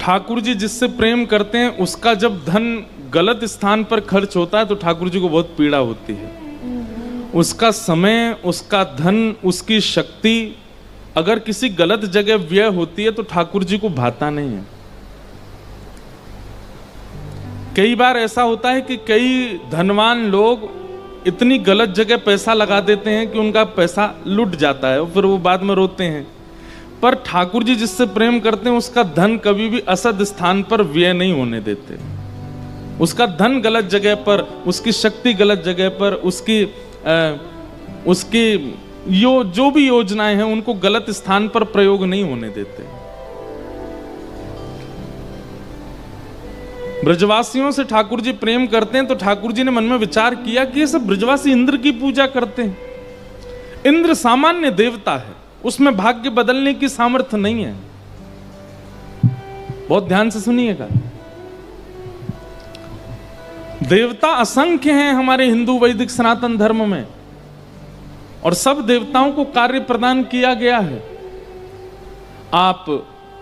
ठाकुर जी जिससे प्रेम करते हैं उसका जब धन गलत स्थान पर खर्च होता है तो ठाकुर जी को बहुत पीड़ा होती है। उसका समय, उसका धन, उसकी शक्ति अगर किसी गलत जगह व्यय होती है तो ठाकुर जी को भाता नहीं है। कई बार ऐसा होता है कि कई धनवान लोग इतनी गलत जगह पैसा लगा देते हैं कि उनका पैसा लुट जाता है और फिर वो बाद में रोते हैं। पर ठाकुर जी जिससे प्रेम करते हैं उसका धन कभी भी असद स्थान पर व्यय नहीं होने देते। उसका धन गलत जगह पर, उसकी शक्ति गलत जगह पर, उसकी जो भी योजनाएं हैं उनको गलत स्थान पर प्रयोग नहीं होने देते। ब्रजवासियों से ठाकुर जी प्रेम करते हैं तो ठाकुर जी ने मन में विचार किया कि ये सब ब्रजवासी इंद्र की पूजा करते हैं। इंद्र सामान्य देवता है, उसमें भाग्य बदलने की सामर्थ्य नहीं है। बहुत ध्यान से सुनिएगा, देवता असंख्य हैं हमारे हिंदू वैदिक सनातन धर्म में और सब देवताओं को कार्य प्रदान किया गया है। आप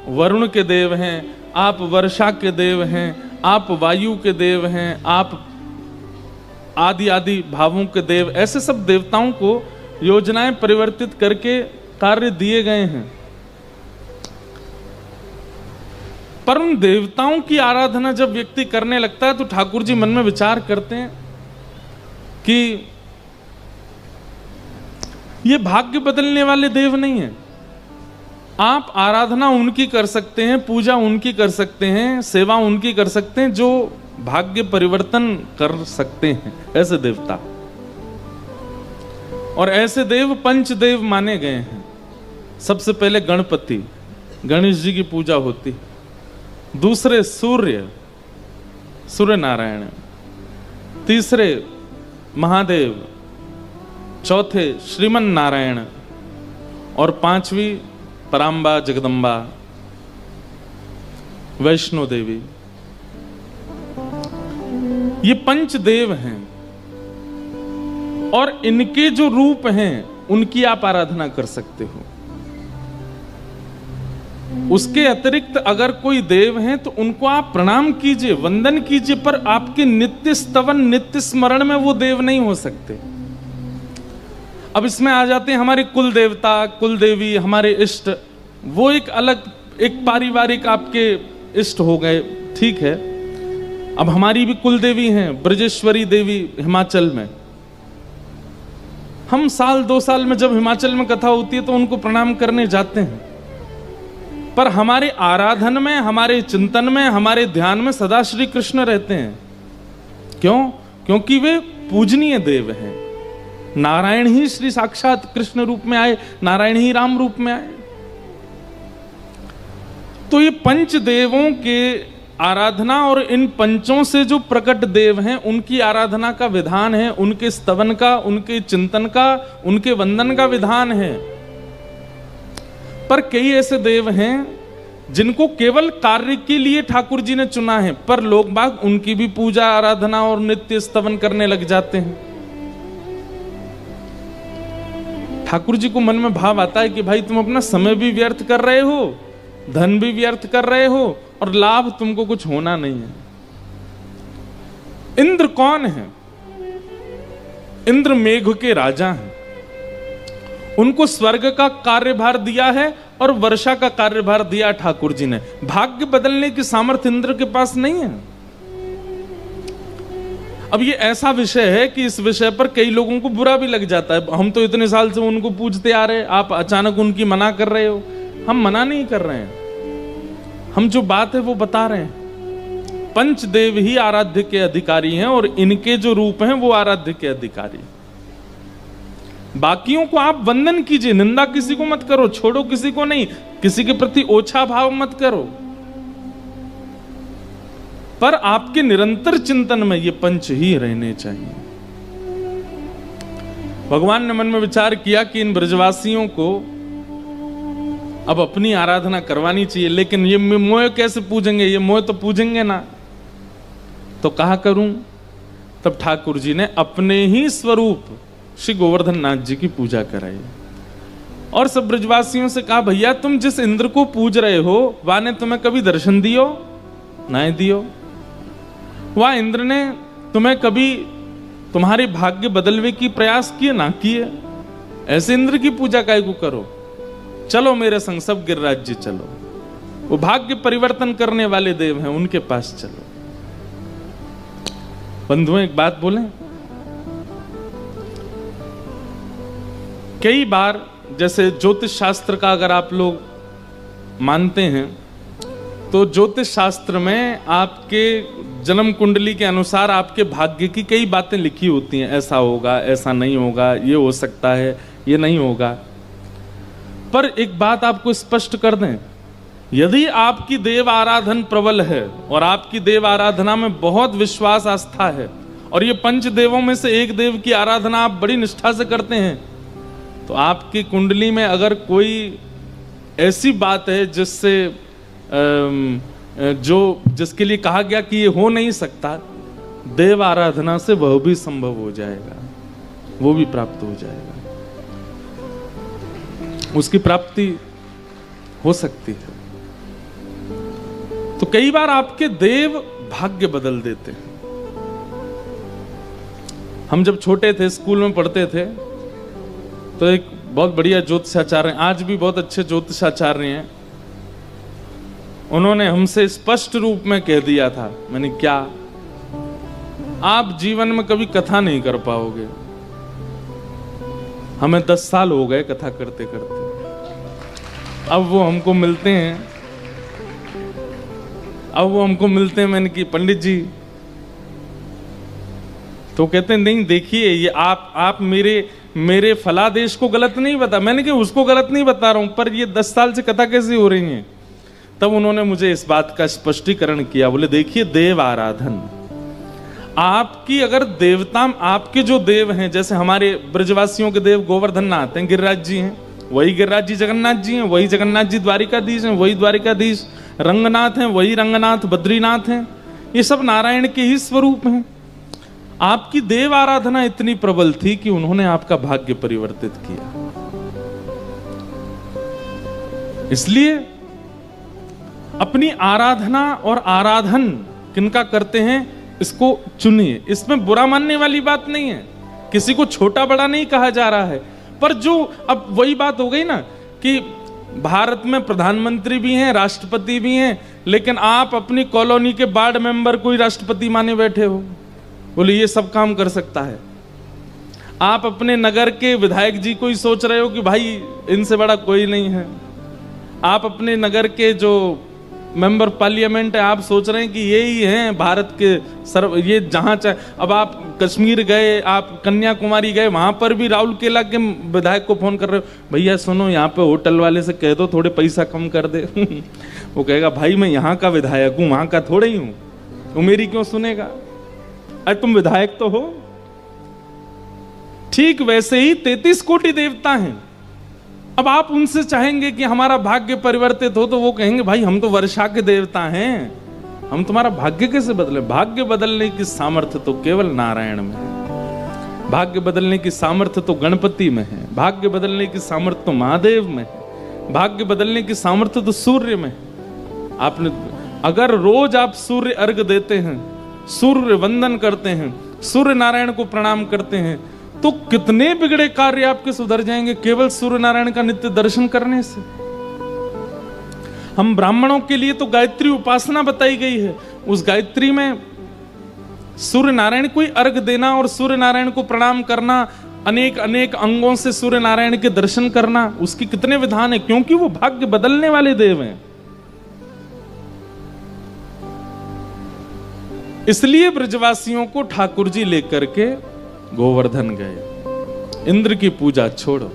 वरुण के देव हैं, आप वर्षा के देव हैं, आप वायु के देव हैं, आप आदि आदि भावों के देव, ऐसे सब देवताओं को योजनाएं परिवर्तित करके कार्य दिए गए हैं। पर उन देवताओं की आराधना जब व्यक्ति करने लगता है तो ठाकुर जी मन में विचार करते हैं कि ये भाग्य बदलने वाले देव नहीं है। आप आराधना उनकी कर सकते हैं, पूजा उनकी कर सकते हैं, सेवा उनकी कर सकते हैं जो भाग्य परिवर्तन कर सकते हैं, ऐसे देवता। और ऐसे देव पंचदेव माने गए हैं। सबसे पहले गणपति, गणेश जी की पूजा होती, दूसरे सूर्य नारायण, तीसरे महादेव, चौथे श्रीमन नारायण और पांचवी पराम्बा जगदम्बा वैष्णो देवी। ये पंचदेव हैं और इनके जो रूप हैं उनकी आप आराधना कर सकते हो। उसके अतिरिक्त अगर कोई देव हैं तो उनको आप प्रणाम कीजिए, वंदन कीजिए, पर आपके नित्य स्तवन, नित्य स्मरण में वो देव नहीं हो सकते। अब इसमें आ जाते हैं हमारे कुल देवता, कुल देवी, हमारे इष्ट, वो एक अलग, एक पारिवारिक आपके इष्ट हो गए, ठीक है। अब हमारी भी कुल देवी हैं, ब्रजेश्वरी देवी हिमाचल में। हम साल 2 साल में जब हिमाचल में कथा होती है तो उनको प्रणाम करने जाते हैं, पर हमारे आराधन में, हमारे चिंतन में, हमारे ध्यान में सदा श्री कृष्ण रहते हैं। क्यों? क्योंकि वे पूजनीय देव हैं। नारायण ही श्री साक्षात कृष्ण रूप में आए, नारायण ही राम रूप में आए। तो ये पंच देवों के आराधना और इन पंचों से जो प्रकट देव हैं उनकी आराधना का विधान है, उनके स्तवन का, उनके चिंतन का, उनके वंदन का विधान है। पर कई ऐसे देव हैं जिनको केवल कार्य के लिए ठाकुर जी ने चुना है, पर लोग बाग उनकी भी पूजा आराधना और नित्य स्तवन करने लग जाते हैं। ठाकुर जी को मन में भाव आता है कि भाई तुम अपना समय भी व्यर्थ कर रहे हो, धन भी व्यर्थ कर रहे हो और लाभ तुमको कुछ होना नहीं है। इंद्र कौन है? इंद्र मेघ के राजा हैं। उनको स्वर्ग का कार्यभार दिया है और वर्षा का कार्यभार दिया ठाकुर जी ने। भाग्य बदलने की सामर्थ्य इंद्र के पास नहीं है। अब ये ऐसा विषय है कि इस विषय पर कई लोगों को बुरा भी लग जाता है। हम तो इतने साल से उनको पूजते आ रहे, आप अचानक उनकी मना कर रहे हो। हम मना नहीं कर रहे हैं, हम जो बात है वो बता रहे हैं। पंचदेव ही आराध्य के अधिकारी हैं और इनके जो रूप हैं वो आराध्य के अधिकारी। बाकियों को आप वंदन कीजिए, निंदा किसी को मत करो, छोड़ो किसी को नहीं, किसी के प्रति ओछा भाव मत करो, पर आपके निरंतर चिंतन में ये पंच ही रहने चाहिए। भगवान ने मन में विचार किया कि इन ब्रजवासियों को अब अपनी आराधना करवानी चाहिए, लेकिन ये मोह कैसे पूजेंगे? ये मोह तो पूजेंगे ना, तो कहा करूं? तब ठाकुर जी ने अपने ही स्वरूप श्री गोवर्धन नाथ जी की पूजा कराई। और सब ब्रजवासियों से कहा, भैया तुम जिस इंद्र को पूज रहे हो वह ने तुम्हें कभी दर्शन दियो नहीं दियो? वह इंद्र ने तुम्हें कभी तुम्हारे भाग्य बदलवे की प्रयास किए ना किए? ऐसे इंद्र की पूजा काहे को करो? चलो मेरे संग सब गिरिराज जी चलो, वो भाग्य परिवर्तन करने वाले देव हैं, उनके पास चलो। बंधुओं एक बात बोलें, कई बार जैसे ज्योतिष शास्त्र का अगर आप लोग मानते हैं तो ज्योतिष शास्त्र में आपके जन्म कुंडली के अनुसार आपके भाग्य की कई बातें लिखी होती हैं, ऐसा होगा, ऐसा नहीं होगा, ये हो सकता है, ये नहीं होगा। पर एक बात आपको स्पष्ट कर दें, यदि आपकी देव आराधन प्रबल है और आपकी देव आराधना में बहुत विश्वास आस्था है और ये पंच देवों में से एक देव की आराधना आप बड़ी निष्ठा से करते हैं, तो आपकी कुंडली में अगर कोई ऐसी बात है जिससे जिसके लिए कहा गया कि ये हो नहीं सकता, देव आराधना से वह भी संभव हो जाएगा, वो भी प्राप्त हो जाएगा, उसकी प्राप्ति हो सकती है। तो कई बार आपके देव भाग्य बदल देते हैं। हम जब छोटे थे, स्कूल में पढ़ते थे, तो एक बहुत बढ़िया ज्योतिषाचार्य, आज भी बहुत अच्छे ज्योतिषाचार्य हैं, उन्होंने हमसे स्पष्ट रूप में कह दिया था, मैंने क्या, आप जीवन में कभी कथा नहीं कर पाओगे। हमें 10 साल हो गए कथा करते करते। अब वो हमको मिलते हैं, मैंने कि पंडित जी, तो कहते हैं नहीं देखिए, ये आप मेरे फलादेश को गलत नहीं बता। मैंने कहा उसको गलत नहीं बता रहा हूं, पर ये 10 साल से कथा कैसी हो रही है? तब उन्होंने मुझे इस बात का स्पष्टीकरण किया। बोले देखिए, देव आराधन, आपकी अगर देवता, आपके जो देव हैं, जैसे हमारे ब्रजवासियों के देव गोवर्धन नाथ हैं, गिरिराज जी हैं, वही गिरिराज जी जगन्नाथ जी हैं, वही जगन्नाथ जी द्वारिकाधीश हैं, वही द्वारिकाधीश रंगनाथ हैं, वही रंगनाथ बद्रीनाथ हैं, ये सब नारायण के ही स्वरूप हैं। आपकी देव आराधना इतनी प्रबल थी कि उन्होंने आपका भाग्य परिवर्तित किया। इसलिए अपनी आराधना और आराधन किनका करते हैं इसको चुनिए। इसमें बुरा मानने वाली बात नहीं है, किसी को छोटा बड़ा नहीं कहा जा रहा है। पर जो अब वही बात हो गई ना कि भारत में प्रधानमंत्री भी हैं, राष्ट्रपति भी हैं, लेकिन आप अपनी कॉलोनी के वार्ड मेंबर को ही राष्ट्रपति माने बैठे हो। बोले ये सब काम कर सकता है। आप अपने नगर के विधायक जी को ही सोच रहे हो कि भाई इनसे बड़ा कोई नहीं है। आप अपने नगर के जो मेंबर पार्लियामेंट है, आप सोच रहे हैं कि ये ही हैं भारत के ये जहां चाहे। अब आप कश्मीर गए, आप कन्याकुमारी गए, वहां पर भी राउल केला के विधायक को फोन कर रहे हो, भैया सुनो यहाँ पे होटल वाले से कह दो थोड़े पैसा कम कर दे। वो कहेगा भाई मैं यहाँ का विधायक हूँ, वहां का थोड़ा ही हूँ, वो मेरी क्यों सुनेगा? अरे तुम विधायक तो हो। ठीक वैसे ही 33 कोटि देवता हैं। अब आप उनसे चाहेंगे कि हमारा भाग्य परिवर्तित हो, तो वो कहेंगे भाई हम तो वर्षा के देवता हैं, हम तुम्हारा भाग्य कैसे बदले? भाग्य बदलने की सामर्थ्य तो केवल नारायण में है, भाग्य बदलने की सामर्थ्य तो गणपति में है, भाग्य बदलने की सामर्थ्य तो महादेव में है, भाग्य बदलने की सामर्थ्य तो सूर्य में है। आपने अगर रोज आप सूर्य अर्घ देते हैं, सूर्य वंदन करते हैं, सूर्य नारायण को प्रणाम करते हैं, तो कितने बिगड़े कार्य आपके सुधर जाएंगे केवल सूर्य नारायण का नित्य दर्शन करने से। हम ब्राह्मणों के लिए तो गायत्री उपासना बताई गई है, उस गायत्री में सूर्य नारायण को ही अर्घ देना और सूर्य नारायण को प्रणाम करना, अनेक अनेक अंगों से सूर्य नारायण के दर्शन करना, उसकी कितने विधान है, क्योंकि वो भाग्य बदलने वाले देव हैं। इसलिए ब्रजवासियों को ठाकुर जी लेकर के गोवर्धन गए। इंद्र की पूजा छोड़ो,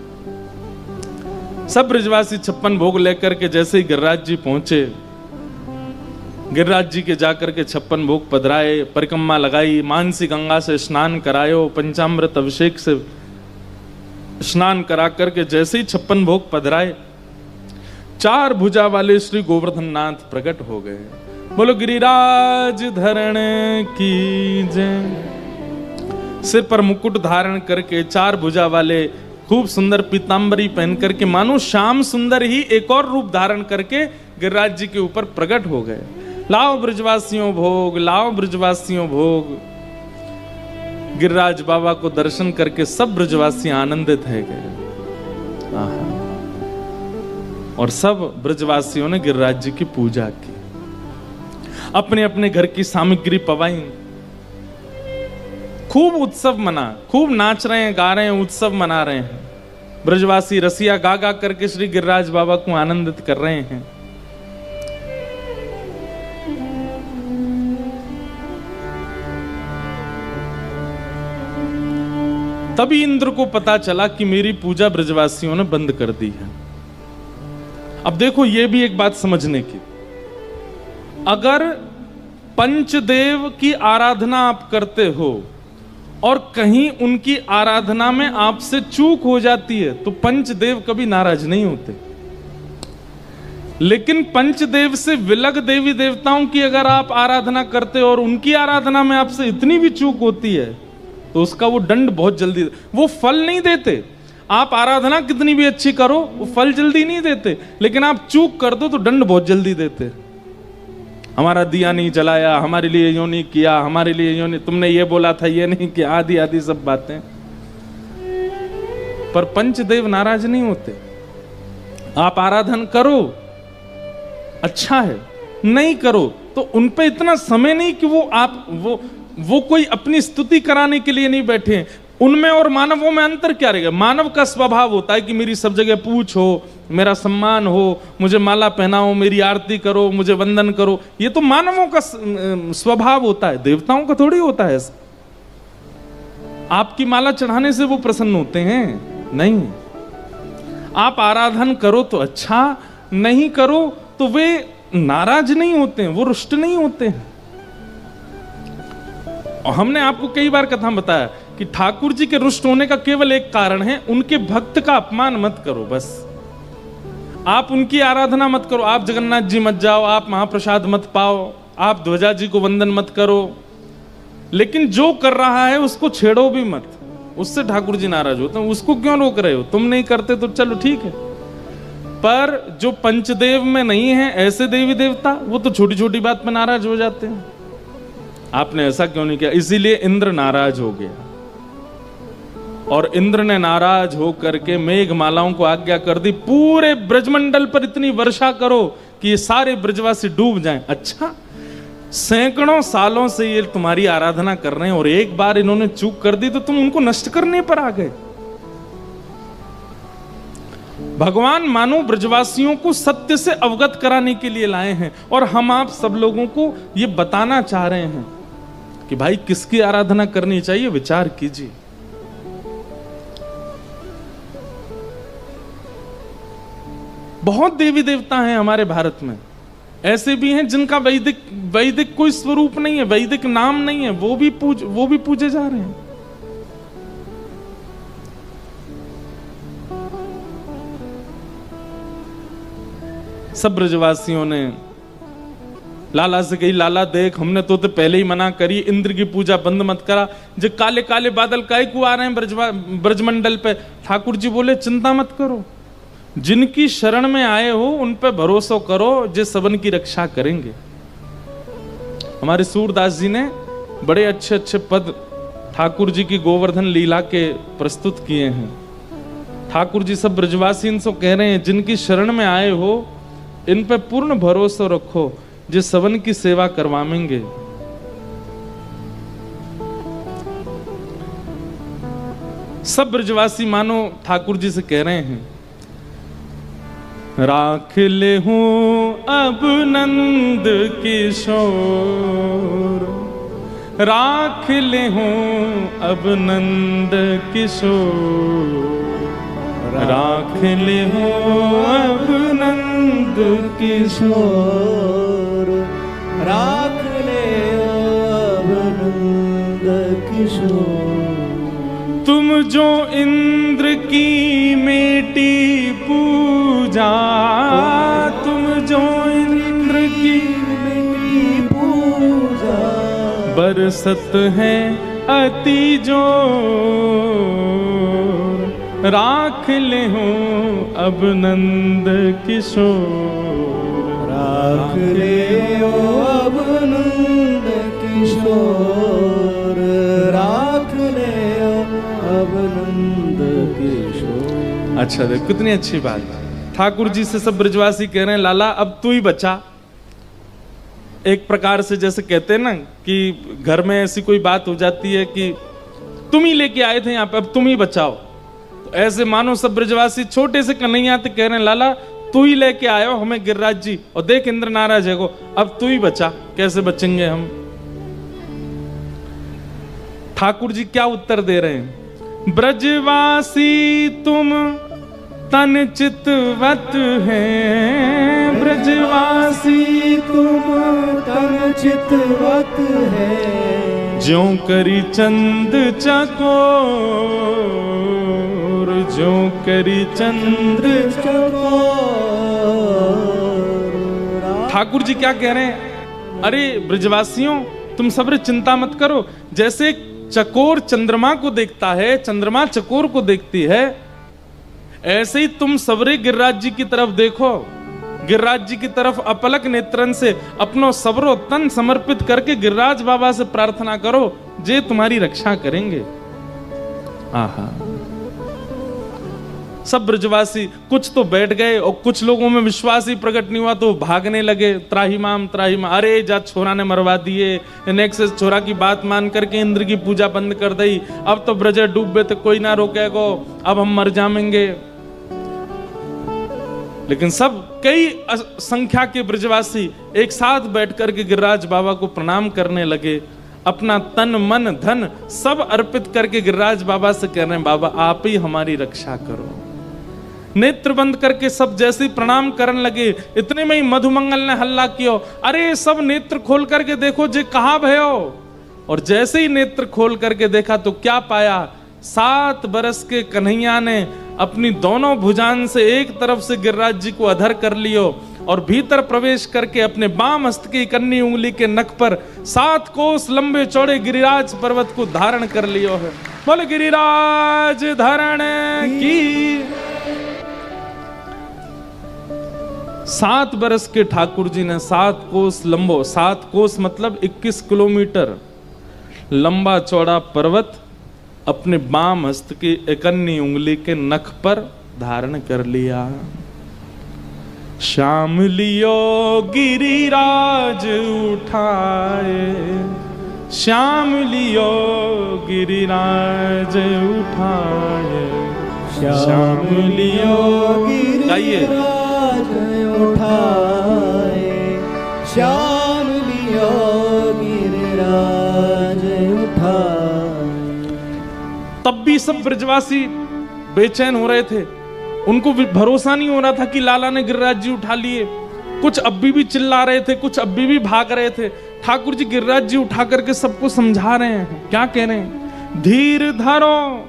सब ब्रजवासी 56 भोग लेकर के जैसे ही गिरिराज जी पहुंचे, गिरिराज जी के जाकर के 56 भोग पधराए, परिक्रमा लगाई, मानसी गंगा से स्नान करायो, पंचामृत अभिषेक से स्नान करा करके जैसे ही 56 भोग पधराए, 4 भुजा वाले श्री गोवर्धन नाथ प्रकट हो गए। बोलो गिरिराज धरण की जय। सिर पर मुकुट धारण करके 4 भुजा वाले खूब सुंदर पीतांबरी पहन करके मानो श्याम सुंदर ही एक और रूप धारण करके गिरिराज जी के ऊपर प्रकट हो गए। लाओ ब्रजवासियों भोग, लाओ ब्रजवासियों भोग। गिरिराज बाबा को दर्शन करके सब ब्रजवासी आनंदित है गए। और सब ब्रजवासियों ने गिरिराज जी की पूजा की, अपने अपने घर की सामग्री पवाई, खूब उत्सव मना, खूब नाच रहे हैं, गा रहे हैं, उत्सव मना रहे हैं। ब्रजवासी रसिया गा गा करके श्री गिरिराज बाबा को आनंदित कर रहे हैं। तभी इंद्र को पता चला कि मेरी पूजा ब्रजवासियों ने बंद कर दी है। अब देखो ये भी एक बात समझने की, अगर पंचदेव की आराधना आप करते हो और कहीं उनकी आराधना में आपसे चूक हो जाती है तो पंचदेव कभी नाराज नहीं होते। लेकिन पंचदेव से विलग देवी देवताओं की अगर आप आराधना करते हो और उनकी आराधना में आपसे इतनी भी चूक होती है तो उसका वो दंड बहुत जल्दी, वो फल नहीं देते। आप आराधना कितनी भी अच्छी करो वो फल जल्दी नहीं देते, लेकिन आप चूक कर दो तो दंड बहुत जल्दी देते। हमारा दिया नहीं जलाया, हमारे लिए यो नहीं किया, हमारे लिए यो नहीं, तुमने ये बोला था ये नहीं किया, आदि आदि सब बातें। पर पंचदेव नाराज नहीं होते। आप आराधन करो अच्छा है, नहीं करो तो उन पे इतना समय नहीं कि वो कोई अपनी स्तुति कराने के लिए नहीं बैठे हैं। उनमें और मानवों में अंतर क्या रहेगा? मानव का स्वभाव होता है कि मेरी सब जगह पूछ हो, मेरा सम्मान हो, मुझे माला पहनाओ, मेरी आरती करो, मुझे वंदन करो। ये तो मानवों का स्वभाव होता है, देवताओं का थोड़ी होता है। आपकी माला चढ़ाने से वो प्रसन्न होते हैं? नहीं। आप आराधन करो तो अच्छा, नहीं करो तो वे नाराज नहीं होते हैं, वो रुष्ट नहीं होते हैं। और हमने आपको कई बार कथा बताया कि ठाकुर जी के रुष्ट होने का केवल एक कारण है, उनके भक्त का अपमान मत करो। बस आप उनकी आराधना मत करो, आप जगन्नाथ जी मत जाओ, आप महाप्रसाद मत पाओ, आप ध्वजा जी को वंदन मत करो, लेकिन जो कर रहा है उसको छेड़ो भी मत। उससे ठाकुर जी नाराज होते हैं। उसको क्यों रोक रहे हो? तुम नहीं करते तो चलो ठीक है, पर जो पंचदेव में नहीं है ऐसे देवी देवता, वो तो छोटी छोटी बात पर नाराज हो जाते हैं। आपने ऐसा क्यों नहीं किया? इसीलिए इंद्र नाराज हो गया और इंद्र ने नाराज हो करके मेघमालाओं को आज्ञा कर दी, पूरे ब्रजमंडल पर इतनी वर्षा करो कि ये सारे ब्रजवासी डूब जाएं। अच्छा, सैकड़ों सालों से ये तुम्हारी आराधना कर रहे हैं और एक बार इन्होंने चूक कर दी तो तुम उनको नष्ट करने पर आ गए। भगवान मानो ब्रजवासियों को सत्य से अवगत कराने के लिए लाए हैं और हम आप सब लोगों को ये बताना चाह रहे हैं कि भाई किसकी आराधना करनी चाहिए, विचार कीजिए। बहुत देवी देवता हैं हमारे भारत में, ऐसे भी हैं जिनका वैदिक कोई स्वरूप नहीं है, वैदिक नाम नहीं है, वो भी पूजे जा रहे हैं। सब ब्रजवासियों ने लाला से कही, लाला देख हमने तो पहले ही मना करी, इंद्र की पूजा बंद मत करा, जो काले काले बादल काहे को आ रहे हैं ब्रजमंडल पे। ठाकुर जी बोले चिंता मत करो, जिनकी शरण में आए हो उन पे भरोसा करो, जो सबन की रक्षा करेंगे। हमारे सूरदास जी ने बड़े अच्छे अच्छे पद ठाकुर जी की गोवर्धन लीला के प्रस्तुत किए हैं। ठाकुर जी सब ब्रजवासी इनसे कह रहे हैं, जिनकी शरण में आए हो इन पे पूर्ण भरोसा रखो, जो सबन की सेवा करवाएंगे। सब ब्रजवासी मानो ठाकुर जी से कह रहे हैं, राख ले हूं अब नंद किशोर, राख ले हूं अब नंद किशोर, राख ले हूं अब नंद किशोर, राख ले अब नंद किशोर। तुम जो इंद्र की मेटी पूजा, तुम जो इंद्र की मेटी पूजा, बरसत है अति जोर, राख ले हो अब नंद किशोर, राख ले हो अब नंद किशोर, राख ले हो अब नंद किशोर। अच्छा देख कितनी अच्छी बात। ठाकुर जी से सब ब्रजवासी कह रहे हैं लाला अब तू ही बचा। एक प्रकार से जैसे कहते हैं ना कि घर में ऐसी कोई बात हो जाती है कि तुम ही लेके आए थे यहाँ पे, अब तुम ही बचाओ। तो ऐसे मानो सब ब्रजवासी छोटे से कन्हैया थे कह रहे हैं लाला तू ही लेके आयो हमें गिरिराज जी, और देख इंद्र नाराज है को, अब तू ही बचा। कैसे बचेंगे हम? ठाकुर जी क्या उत्तर दे रहे हैं? ब्रजवासी तुम तन चितवत हैं, ब्रजवासी तुम तन चितवत है, ज्यों करी चंद चकोर, ज्यों करी चंद चकोर। ठाकुर जी क्या कह रहे हैं? अरे ब्रजवासियों तुम सब्र चिंता मत करो। जैसे चकोर चंद्रमा को देखता है, चंद्रमा चकोर को देखती है, ऐसे ही तुम सबरे गिरिराज जी की तरफ देखो। गिरिराज जी की तरफ अपलक नेत्रन से अपनो सबरो तन समर्पित करके गिरिराज बाबा से प्रार्थना करो, जे तुम्हारी रक्षा करेंगे। आहा, सब ब्रजवासी कुछ तो बैठ गए और कुछ लोगों में विश्वास ही प्रकट नहीं हुआ तो भागने लगे, त्राही माम त्राही माम। अरे जा छोरा ने मरवा दिए, नेक्स्ट छोरा की बात मान करके इंद्र की पूजा बंद कर दी, अब तो ब्रज डूबे तो कोई ना रोकेगो, अब हम मर जाएंगे। लेकिन सब कई संख्या के ब्रजवासी एक साथ बैठकर के गिरिराज बाबा को प्रणाम करने लगे, अपना तन मन धन सब अर्पित करके गिरिराज बाबा से कह रहे हैं बाबा आप ही हमारी रक्षा करो। नेत्र बंद करके सब जैसे प्रणाम करने लगे, इतने में ही मधुमंगल ने हल्ला किया, अरे सब नेत्र खोल करके देखो जे कहां भयो। और जैसे ही नेत्र खोल करके देखा तो क्या पाया? 7 बरस के कन्हैया ने अपनी दोनों भुजान से एक तरफ से गिरिराज जी को अधर कर लियो और भीतर प्रवेश करके अपने बाम हस्त की कन्नी उंगली के नख पर 7 कोस लंबे चौड़े गिरिराज पर्वत को धारण कर लियो है। बोले गिरिराज धारण की। 7 बरस के ठाकुर जी ने 7 कोस लंबो, 7 कोस मतलब 21 किलोमीटर लंबा चौड़ा पर्वत अपने बाम हस्त की एकन्नी उंगली के नख पर धारण कर लिया। श्याम लियो गिरिराज उठाए, श्याम लियो गिरिराज उठाए, श्याम लियो गिरिराज उठाए, श्याम लियो गिरिराज उठाए। तब भी सब ब्रजवासी बेचैन हो रहे थे, उनको भरोसा नहीं हो रहा था कि लाला ने गिरिराज जी उठा लिए। कुछ अभी भी चिल्ला रहे थे, कुछ अभी भी भाग रहे थे। ठाकुर जी गिरिराज जी उठा करके सबको समझा रहे हैं। क्या कह रहे हैं? धीर धरो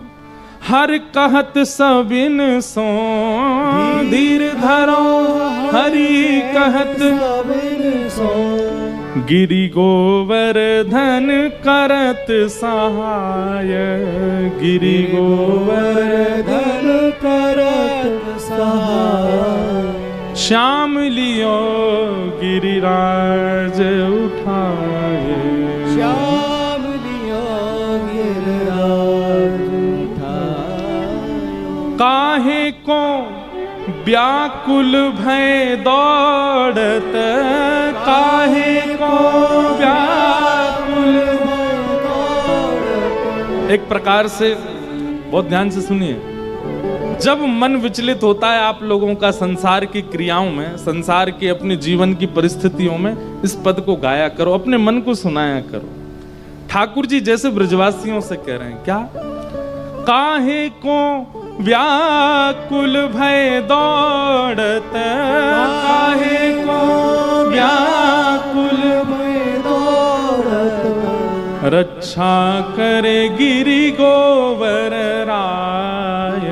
हर कहत सबिन सो, धीर धरो हरि कहत सबिन सो, गिरि गोवर्धन करत सहाय, गिरि गोवर्धन करत सहाय, श्याम लियो गिरिराज उठाए, श्याम लियो गिरिराज उठाए। काहे को व्याकुल भय दौड़त, काहे को व्याकुल भय दौड़त। एक प्रकार से बहुत ध्यान से सुनिए, जब मन विचलित होता है आप लोगों का संसार की क्रियाओं में, संसार के अपने जीवन की परिस्थितियों में, इस पद को गाया करो, अपने मन को सुनाया करो। ठाकुर जी जैसे ब्रजवासियों से कह रहे हैं क्या? काहे को व्याकुल भय दौड़त, काहे को व्याकुल भय दौड़त, रक्षा करे गिरि गोवर राय,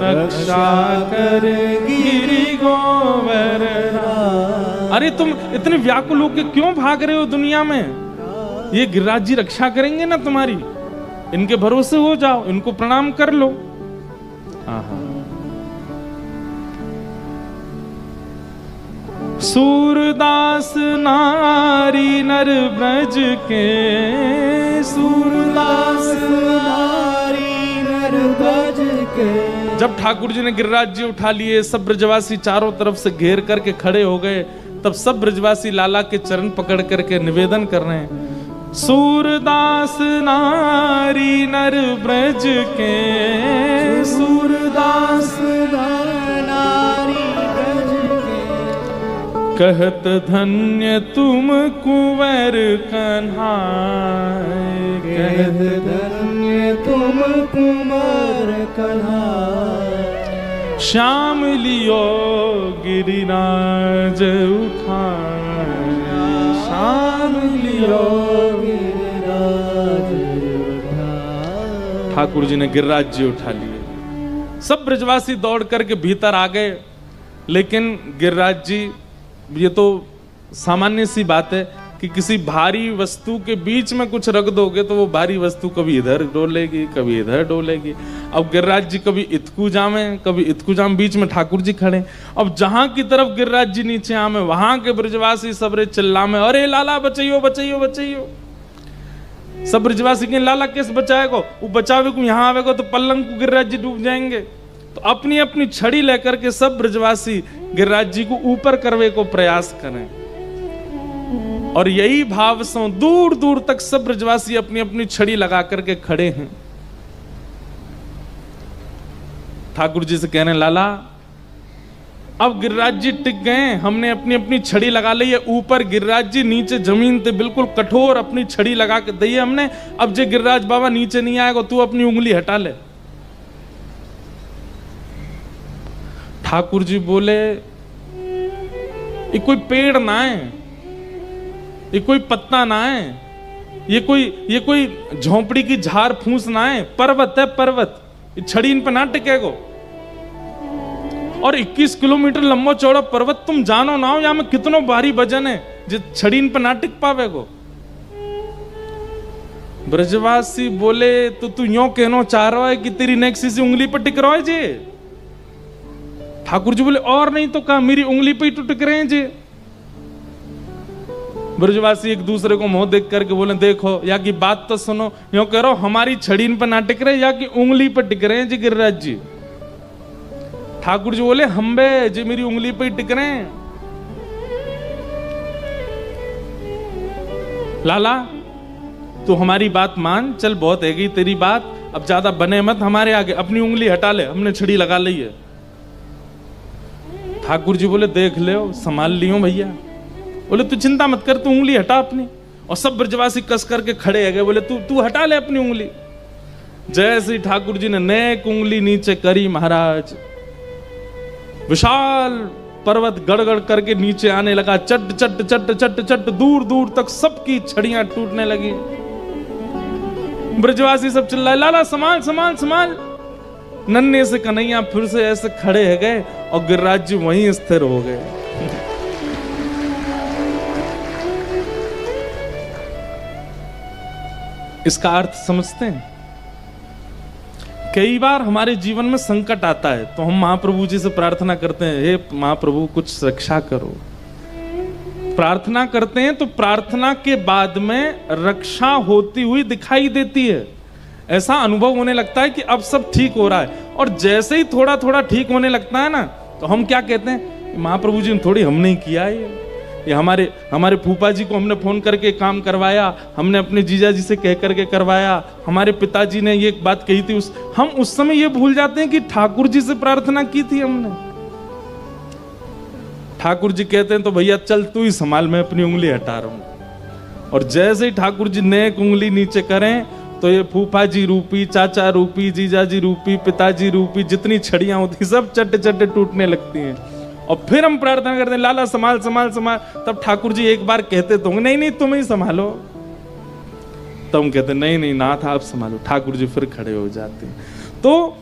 रक्षा करे गिरि गोवर राय। अरे तुम इतने व्याकुल होके क्यों भाग रहे हो दुनिया में? ये गिरिराज जी रक्षा करेंगे ना तुम्हारी, इनके भरोसे हो जाओ, इनको प्रणाम कर लो। आहा। सूरदास नारी नर ब्रज के, सूरदास नारी नर ब्रज के। जब ठाकुर जी ने गिरिराज जी उठा लिए, सब ब्रजवासी चारों तरफ से घेर करके खड़े हो गए, तब सब ब्रजवासी लाला के चरण पकड़ करके निवेदन कर रहे हैं, सूरदास नारी नर ब्रज के, सूरदास नारी ब्रज के। कहत धन्य तुम कुंवर कन्हाय, कहत धन्य तुम कुंवर कन्हाय। श्याम लियो गिरिराज उठाए, श्याम लियो गिरिराज उठाए। ठाकुर जी ने गिरिराज जी उठा लिए। सब ब्रजवासी दौड़ करके भीतर आ गए, लेकिन गिरिराज जी, ये तो सामान्य सी बात है कि किसी भारी वस्तु के बीच में कुछ रख दोगे तो वो भारी वस्तु कभी इधर डोलेगी, कभी इधर डोलेगी। अब गिरिराज जी कभी इतकू जामे, कभी इतकू जाम, बीच में ठाकुर जी खड़े। अब जहां की तरफ गिरिराज जी नीचे आमे, वहां के ब्रजवासी सबरे चिल्ला में, अरे लाला बचाइयो बचाइयो बचाइयो। सब ब्रजवासी के लाला कैसे बचाएगो, वो बचावे को यहाँ आवेगो तो पल्लंग को गिरिराज जी डूब जाएंगे। तो अपनी अपनी छड़ी लेकर के सब ब्रजवासी गिरिराज जी को ऊपर करने को प्रयास करें, और यही भाव से दूर दूर तक सब ब्रजवासी अपनी अपनी छड़ी लगा करके खड़े हैं। ठाकुर जी से कह रहे हैं, लाला अब गिरिराज जी टिक गए, हमने अपनी अपनी छड़ी लगा ली है ऊपर, गिरिराज जी नीचे जमीन पे बिल्कुल कठोर अपनी छड़ी लगा के दी है हमने। अब जे गिरिराज बाबा नीचे नहीं आएगा, तू अपनी उंगली हटा ले। ठाकुर जी बोले, ये कोई पेड़ ना है, ये कोई पत्ता ना है, ये कोई झोंपड़ी की झाड़ फूस ना है, पर्वत है पर्वत। छड़ी इन पे ना टिकेगो, और 21 किलोमीटर लंबा चौड़ा पर्वत, तुम जानो ना हो यहाँ में कितनो भारी वजन है जो छड़ी इन पे ना टिक पावेगो। ब्रजवासी बोले, तो तू यूं कहना चाह रहा है कि तेरी नेक्सी से उंगली पर टिक रहा है जी? ठाकुर जी बोले, और नहीं तो कहा, मेरी उंगली पे ही तो टिक रहे हैं जी। ब्रजवासी एक दूसरे को मुंह देख करके बोले, देखो या की बात तो सुनो, यूं कह रहा हो हमारी छड़ी इन पर ना टिक रहे, या कि उंगली पर टिक रहे हैं जी गिरिराज जी। ठाकुर जी बोले, हम बे जी मेरी उंगली पे ही टिक रहे हैं। लाला तू हमारी बात मान, चल बहुत है गई तेरी बात, अब ज्यादा बने मत हमारे आगे, अपनी उंगली हटा ले, हमने छड़ी लगा ली है। ठाकुर जी बोले, देख ले संभाल लियो भैया। बोले, तू चिंता मत कर, तू उंगली हटा अपनी। और सब ब्रजवासी कस करके खड़े है गए, बोले तू हटा ले अपनी उंगली। जैसे ही ठाकुर जी ने नेक उंगली नीचे करी, महाराज विशाल पर्वत गड़गड़ करके नीचे आने लगा, चट चट चट चट चट, दूर दूर तक सबकी छड़ियां टूटने लगी। ब्रजवासी सब चिल्लाए, लाला संभाल संभाल संभाल। नन्हे से कन्हैया फिर से ऐसे खड़े है गए, और गिरिराज जी वहीं स्थिर हो गए। इसका अर्थ समझते हैं? कई बार हमारे जीवन में संकट आता है तो हम महाप्रभु जी से प्रार्थना करते हैं, हे महाप्रभु कुछ रक्षा करो। प्रार्थना करते हैं तो प्रार्थना के बाद में रक्षा होती हुई दिखाई देती है। ऐसा अनुभव होने लगता है कि अब सब ठीक हो रहा है, और जैसे ही थोड़ा थोड़ा ठीक होने लगता है ना, तो हम क्या कहते हैं, महाप्रभु जी ने थोड़ी हमने ही किया है, ये हमारे फूफा जी को हमने फोन करके काम करवाया, हमने अपने जीजा जी से कह करके करवाया, हमारे पिताजी ने ये बात कही थी। हम उस समय ये भूल जाते हैं कि ठाकुर जी से प्रार्थना की थी हमने। ठाकुर जी कहते हैं, तो भैया चल तू ही संभाल, मैं अपनी उंगली हटा रहा हूं। और जैसे ही ठाकुर जी नेक उंगली नीचे करें, तो ये फूफा जी रूपी, चाचा रूपी, जीजा जी रूपी, पिताजी रूपी जितनी छड़ियां होती सब चट्टे चट्टे टूटने लगती हैं। और फिर हम प्रार्थना करते हैं, लाला संभाल संभाल संभाल। तब ठाकुर जी एक बार कहते तो नहीं नहीं तुम ही संभालो, तब हम कहते नहीं नहीं नाथ आप संभालो। ठाकुर जी फिर खड़े हो जाते हैं। तो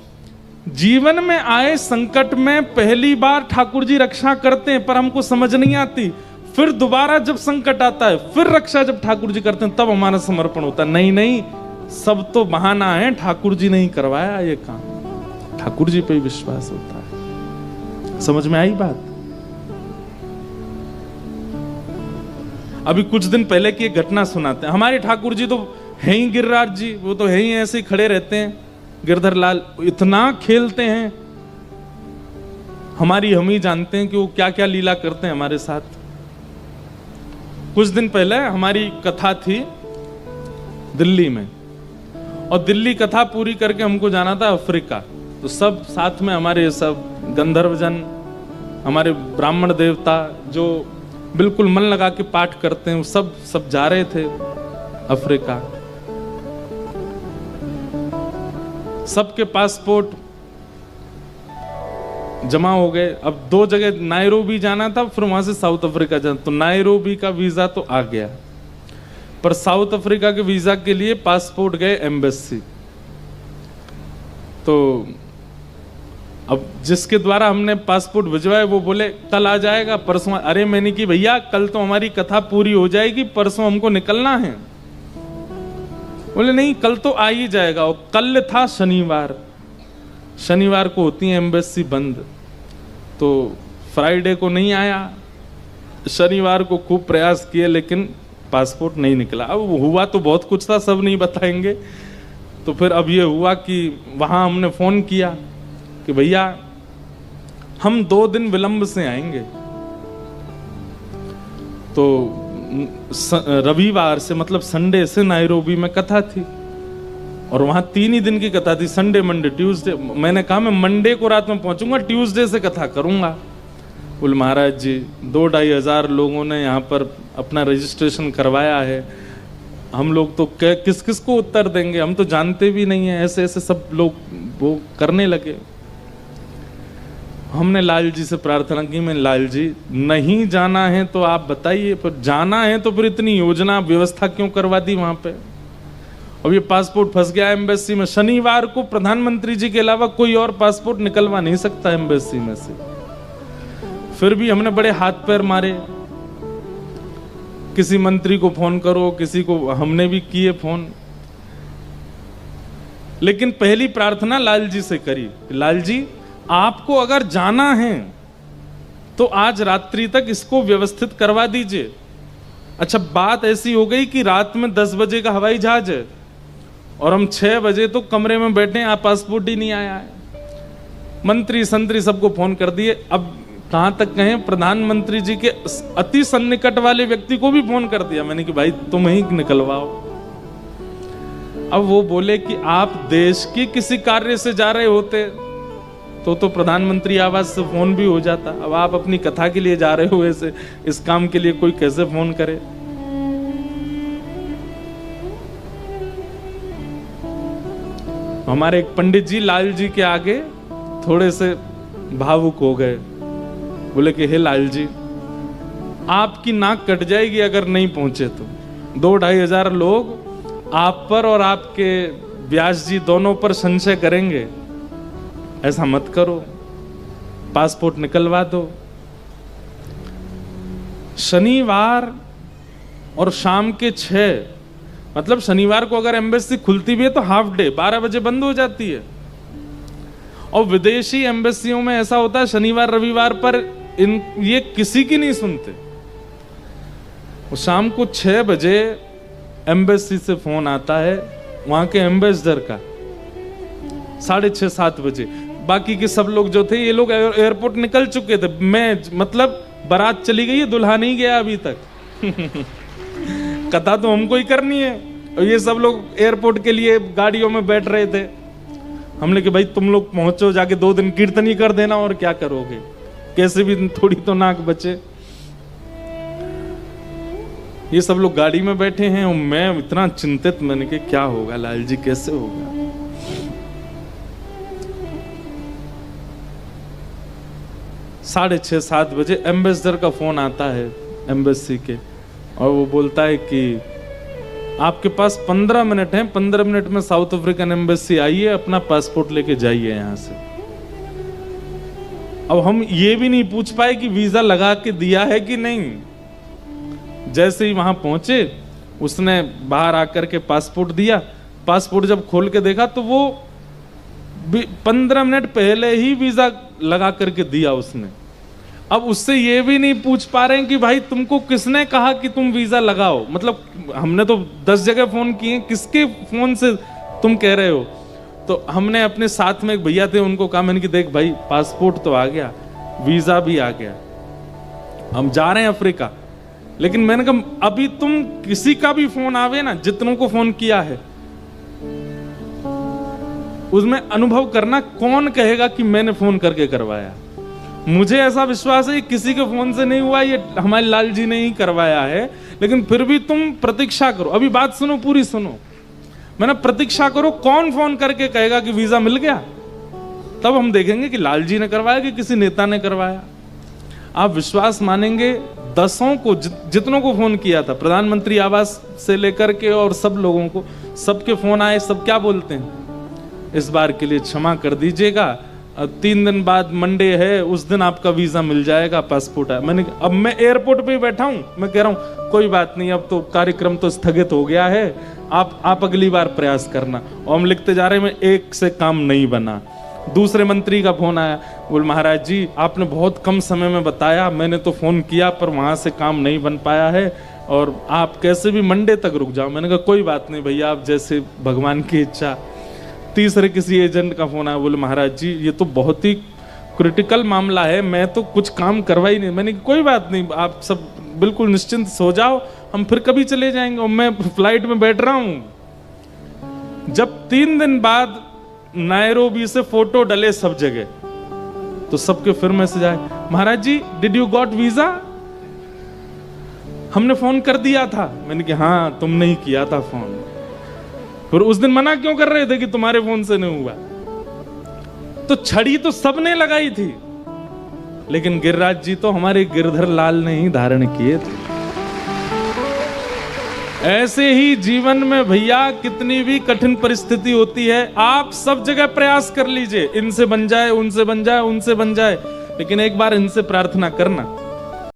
जीवन में आए संकट में पहली बार ठाकुर जी रक्षा करते हैं, पर हमको समझ नहीं आती। फिर दोबारा जब संकट आता है, फिर रक्षा जब ठाकुर जी करते हैं, तब हमारा समर्पण होता है। नहीं नहीं सब तो बहाना है, ठाकुर जी नहीं करवाया ये काम, ठाकुर जी पे ही विश्वास होता है। समझ में आई बात? अभी कुछ दिन पहले की एक घटना सुनाते हैं। हमारे ठाकुर जी तो है ही गिरिराज जी, वो तो है ही ऐसे ही खड़े रहते हैं। गिरधर लाल इतना खेलते हैं, हम ही जानते हैं कि वो क्या क्या लीला करते हैं हमारे साथ। कुछ दिन पहले हमारी कथा थी दिल्ली में, और दिल्ली कथा पूरी करके हमको जाना था अफ्रीका। तो सब साथ में हमारे सब गंधर्वजन, हमारे ब्राह्मण देवता जो बिल्कुल मन लगा के पाठ करते हैं, वो सब जा रहे थे अफ्रीका। सबके पासपोर्ट जमा हो गए। अब 2 जगह नायरोबी जाना था, फिर वहां से साउथ अफ्रीका जाना। तो नायरोबी का वीजा तो आ गया, पर साउथ अफ्रीका के वीजा के लिए पासपोर्ट गए एम्बेसी। तो अब जिसके द्वारा हमने पासपोर्ट भिजवाया वो बोले कल आ जाएगा, परसों। अरे मैंने कि भैया कल तो हमारी कथा पूरी हो जाएगी, परसों हमको निकलना है। बोले नहीं कल तो आ ही जाएगा। और कल था शनिवार, शनिवार को होती है एम्बेसी बंद, तो फ्राइडे को नहीं आया। शनिवार को खूब प्रयास किए लेकिन पासपोर्ट नहीं निकला। अब हुआ तो बहुत कुछ था, सब नहीं बताएंगे। तो फिर अब ये हुआ कि वहां हमने फोन किया कि भैया हम 2 दिन विलंब से आएंगे। तो रविवार से मतलब संडे से नायरोबी में कथा थी, और वहां 3 ही दिन की कथा थी, संडे मंडे ट्यूसडे। मैंने कहा मैं मंडे को रात में पहुंचूंगा, ट्यूसडे से कथा करूंगा। बोले महाराज जी 2-2.5 हजार लोगों ने यहाँ पर अपना रजिस्ट्रेशन करवाया है, हम लोग तो किस किस को उत्तर देंगे, हम तो जानते भी नहीं है। ऐसे ऐसे सब लोग वो करने लगे। हमने लाल जी से प्रार्थना की, मैं लाल जी नहीं जाना है तो आप बताइए, पर जाना है तो फिर इतनी योजना व्यवस्था क्यों करवा दी वहां पे। अब ये पासपोर्ट फंस गया एम्बेसी में। शनिवार को प्रधानमंत्री जी के अलावा कोई और पासपोर्ट निकलवा नहीं सकता एम्बेसी में से। फिर भी हमने बड़े हाथ पैर मारे, किसी मंत्री को फोन करो, किसी को, हमने भी किए फोन। लेकिन पहली प्रार्थना लाल जी से करी, लाल जी आपको अगर जाना है तो आज रात्रि तक इसको व्यवस्थित करवा दीजिए। अच्छा बात ऐसी हो गई कि रात में 10 बजे का हवाई जहाज है और हम 6 बजे तो कमरे में बैठे हैं, पासपोर्ट ही नहीं आया है। मंत्री संतरी सबको फोन कर दिए। अब कहां तक कहें, प्रधानमंत्री जी के अति सन्निकट वाले व्यक्ति को भी फोन कर दिया मैंने कि भाई तुम ही निकलवाओ। अब वो बोले कि आप देश की किसी कार्य से जा रहे होते तो प्रधानमंत्री आवास से फोन भी हो जाता। अब आप अपनी कथा के लिए जा रहे हो, ऐसे इस काम के लिए कोई कैसे फोन करे। हमारे एक पंडित जी लाल जी के आगे थोड़े से भावुक हो गए। बोले कि हे लाल जी आपकी नाक कट जाएगी अगर नहीं पहुंचे तो। 2-2.5 हजार लोग आप पर और आपके व्यास जी दोनों पर संशय करेंगे, ऐसा मत करो, पासपोर्ट निकलवा दो। शनिवार और शाम के 6, मतलब शनिवार को अगर एम्बेसी खुलती भी है तो हाफ डे 12 बजे बंद हो जाती है। और विदेशी एम्बेसियों में ऐसा होता है शनिवार रविवार पर ये किसी की नहीं सुनते। और शाम को 6 बजे एम्बेसी से फोन आता है वहां के एम्बेसडर का, 6:30-7 बजे। बाकी के सब लोग जो थे ये लोग एयरपोर्ट निकल चुके थे। मैं मतलब बारात चली गई है, दुल्हा नहीं गया अभी तक। कथा तो हमको ही करनी है, और ये सब लोग एयरपोर्ट के लिए गाड़ियों में बैठ रहे थे। हमने कि भाई तुम लोग पहुंचो, जाके 2 दिन कीर्तन ही कर देना, और क्या करोगे, कैसे भी थोड़ी तो नाक बचे। ये सब लोग गाड़ी में बैठे हैं और मैं इतना चिंतित, मैंने कि क्या होगा लाल जी, कैसे होगा। 6:30-7 बजे एम्बेसडर का फोन आता है एम्बेसी के, और वो बोलता है कि आपके पास 15 मिनट हैं, 15 मिनट में साउथ अफ्रीकन एम्बेसी आइए, अपना पासपोर्ट लेके जाइए यहां से। अब हम ये भी नहीं पूछ पाए कि वीजा लगा के दिया है कि नहीं। जैसे ही वहां पहुंचे उसने बाहर आकर के पासपोर्ट दिया। पासपोर्ट जब खोल के देखा तो वो 15 मिनट पहले ही वीजा लगा करके दिया उसने। अब उससे ये भी नहीं पूछ पा रहे हैं कि भाई तुमको किसने कहा कि तुम वीजा लगाओ, मतलब हमने तो 10 जगह फोन किए, किसके फोन से तुम कह रहे हो। तो हमने अपने साथ में एक भैया थे, उनको कहा मैंने कि देख भाई पासपोर्ट तो आ गया, वीजा भी आ गया, हम जा रहे हैं अफ्रीका, लेकिन मैंने कहा अभी तुम किसी का भी फोन आवे ना, जितनों को फोन किया है उसमें अनुभव करना कौन कहेगा कि मैंने फोन करके करवाया। मुझे ऐसा विश्वास है किसी के फोन से नहीं हुआ, ये हमारे लाल जी ने ही करवाया है, लेकिन फिर भी तुम प्रतीक्षा करो। अभी बात सुनो, पूरी सुनो, मैंने प्रतीक्षा करो, कौन फोन करके कहेगा कि वीजा मिल गया, तब हम देखेंगे कि लाल जी ने करवाया कि किसी नेता ने करवाया। आप विश्वास मानेंगे, दसों को जितनों को फोन किया था, प्रधानमंत्री आवास से लेकर के और सब लोगों को, सबके फोन आए, सब क्या बोलते हैं, इस बार के लिए क्षमा कर दीजिएगा, 3 दिन बाद मंडे है, उस दिन आपका वीजा मिल जाएगा, पासपोर्ट है। अब मैं एयरपोर्ट पे बैठा हूं, मैं कह रहा हूं कोई बात नहीं, अब तो कार्यक्रम तो स्थगित हो गया है, आप अगली बार प्रयास करना। और हम लिखते जा रहे हैं, एक से काम नहीं बना। दूसरे मंत्री का फोन आया, बोल महाराज जी आपने बहुत कम समय में बताया, मैंने तो फोन किया पर वहां से काम नहीं बन पाया है, और आप कैसे भी मंडे तक रुक जाओ। मैंने कहा कोई बात नहीं भैया, आप जैसे भगवान की इच्छा। तीसरे किसी एजेंट का फोन आया, बोले महाराज जी ये तो बहुत ही क्रिटिकल मामला है, मैं तो कुछ काम करवा ही नहीं। मैंने कोई बात नहीं, आप सब बिल्कुल निश्चिंत सो जाओ, हम फिर कभी चले जाएंगे, और मैं फ्लाइट में बैठ रहा हूं। जब 3 दिन बाद नायरोबी से फोटो डले सब जगह, तो सबके फिर मैसेज आए, महाराज जी डिड यू गॉट वीजा, हमने फोन कर दिया था। मैंने कहा हाँ तुमने ही किया था फोन, फिर उस दिन मना क्यों कर रहे थे कि तुम्हारे फोन से नहीं हुआ। तो छड़ी तो सबने लगाई थी, लेकिन गिरिराज जी तो हमारे गिरधर लाल ने ही धारण किए थे। ऐसे ही जीवन में भैया कितनी भी कठिन परिस्थिति होती है, आप सब जगह प्रयास कर लीजिए, इनसे बन जाए, उनसे बन जाए, उनसे बन जाए, लेकिन एक बार इनसे प्रार्थना करना।